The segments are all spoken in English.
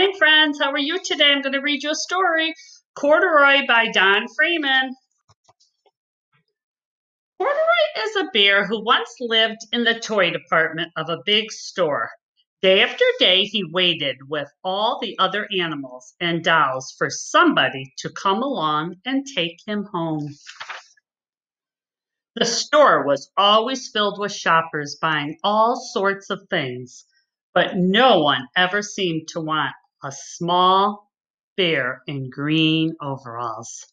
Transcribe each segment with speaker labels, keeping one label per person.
Speaker 1: Morning, friends. How are you today? I'm going to read you a story, Corduroy by Don Freeman. Corduroy is a bear who once lived in the toy department of a big store. Day after day, he waited with all the other animals and dolls for somebody to come along and take him home. The store was always filled with shoppers buying all sorts of things, but no one ever seemed to want a small bear in green overalls.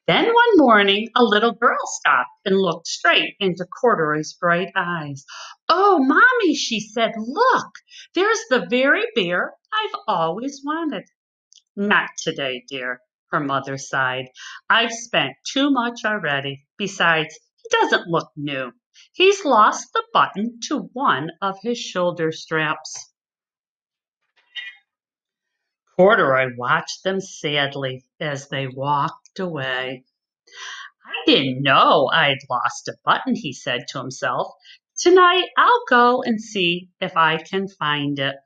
Speaker 1: Then one morning, a little girl stopped and looked straight into Corduroy's bright eyes. "Oh, Mommy," she said, "look, there's the very bear I've always wanted." "Not today, dear," her mother sighed. "I've spent too much already. Besides, he doesn't look new. He's lost the button to one of his shoulder straps." Corduroy watched them sadly as they walked away. "I didn't know I'd lost a button," he said to himself. "Tonight I'll go and see if I can find it."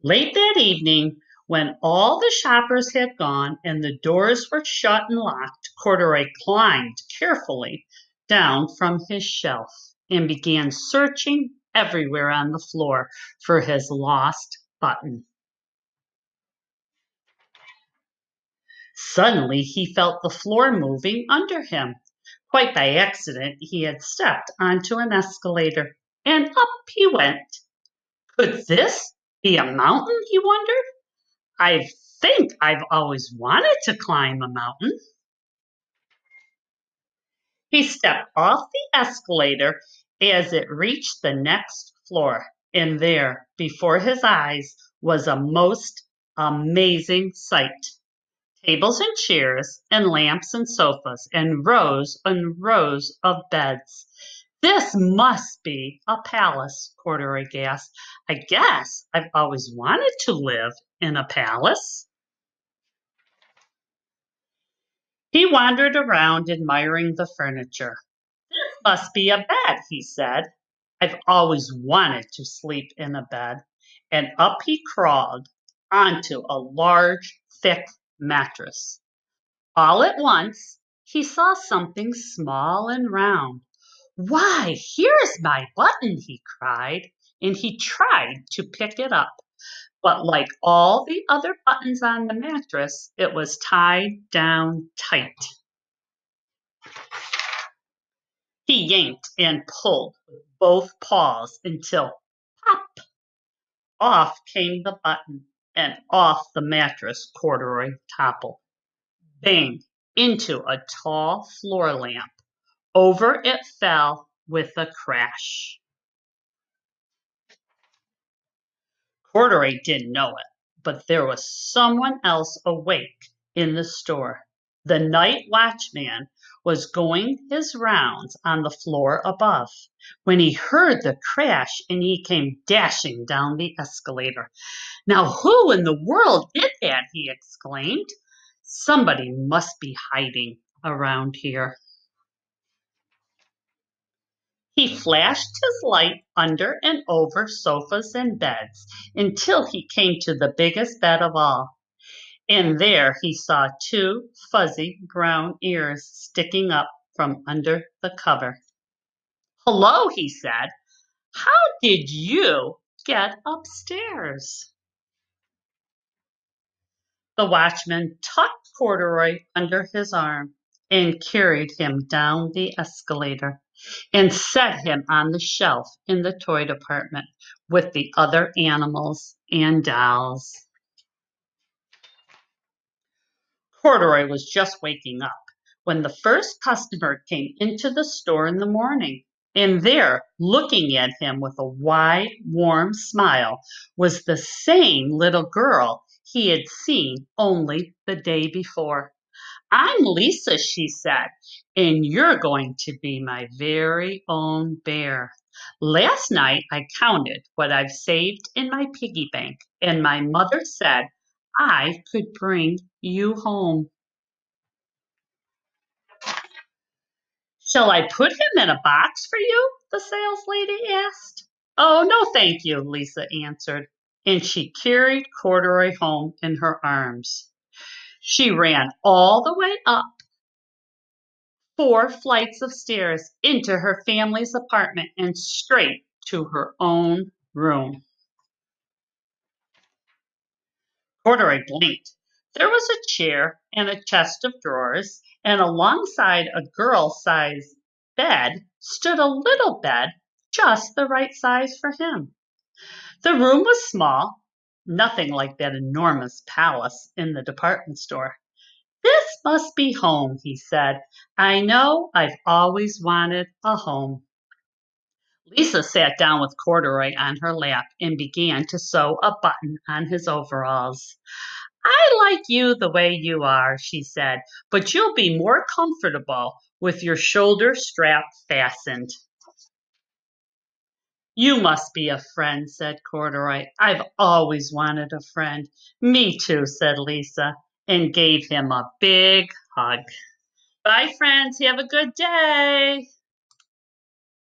Speaker 1: Late that evening, when all the shoppers had gone and the doors were shut and locked, Corduroy climbed carefully down from his shelf and began searching everywhere on the floor for his lost button. Suddenly, he felt the floor moving under him. Quite by accident, he had stepped onto an escalator, and up he went. Could this be a mountain, he wondered? "I think I've always wanted to climb a mountain." He stepped off the escalator as it reached the next floor, and there, before his eyes, was a most amazing sight. Tables and chairs, and lamps and sofas, and rows of beds. "This must be a palace," Corduroy gasped. "I guess I've always wanted to live in a palace." He wandered around admiring the furniture. "This must be a bed," he said. "I've always wanted to sleep in a bed." And up he crawled onto a large, thick mattress. All at once, he saw something small and round. "Why, here's my button!" he cried, and he tried to pick it up. But like all the other buttons on the mattress, it was tied down tight. He yanked and pulled with both paws until pop! Off came the button, and off the mattress Corduroy toppled. Bang! Into a tall floor lamp. Over it fell with a crash. Corduroy didn't know it, but there was someone else awake in the store. The night watchman was going his rounds on the floor above when he heard the crash, and he came dashing down the escalator. "Now who in the world did that?" he exclaimed. "Somebody must be hiding around here." He flashed his light under and over sofas and beds until he came to the biggest bed of all. And there he saw two fuzzy brown ears sticking up from under the cover. "Hello," he said. "How did you get upstairs?" The watchman tucked Corduroy under his arm and carried him down the escalator and set him on the shelf in the toy department with the other animals and dolls. Corduroy was just waking up when the first customer came into the store in the morning, and there, looking at him with a wide, warm smile, was the same little girl he had seen only the day before. "I'm Lisa," she said, "and you're going to be my very own bear. Last night I counted what I've saved in my piggy bank, and my mother said I could bring you home." "Shall I put him in a box for you?" the saleslady asked. "Oh, no, thank you," Lisa answered. and she carried Corduroy home in her arms. She ran all the way up 4 flights of stairs into her family's apartment and straight to her own room. Corduroy blinked. There was a chair and a chest of drawers, and alongside a girl-sized bed stood a little bed just the right size for him. The room was small, nothing like that enormous palace in the department store. "This must be home," he said. "I know I've always wanted a home." Lisa sat down with Corduroy on her lap and began to sew a button on his overalls. "I like you the way you are," she said, "but you'll be more comfortable with your shoulder strap fastened." "You must be a friend," said Corduroy. "I've always wanted a friend." "Me too," said Lisa, and gave him a big hug. Bye, friends. Have a good day.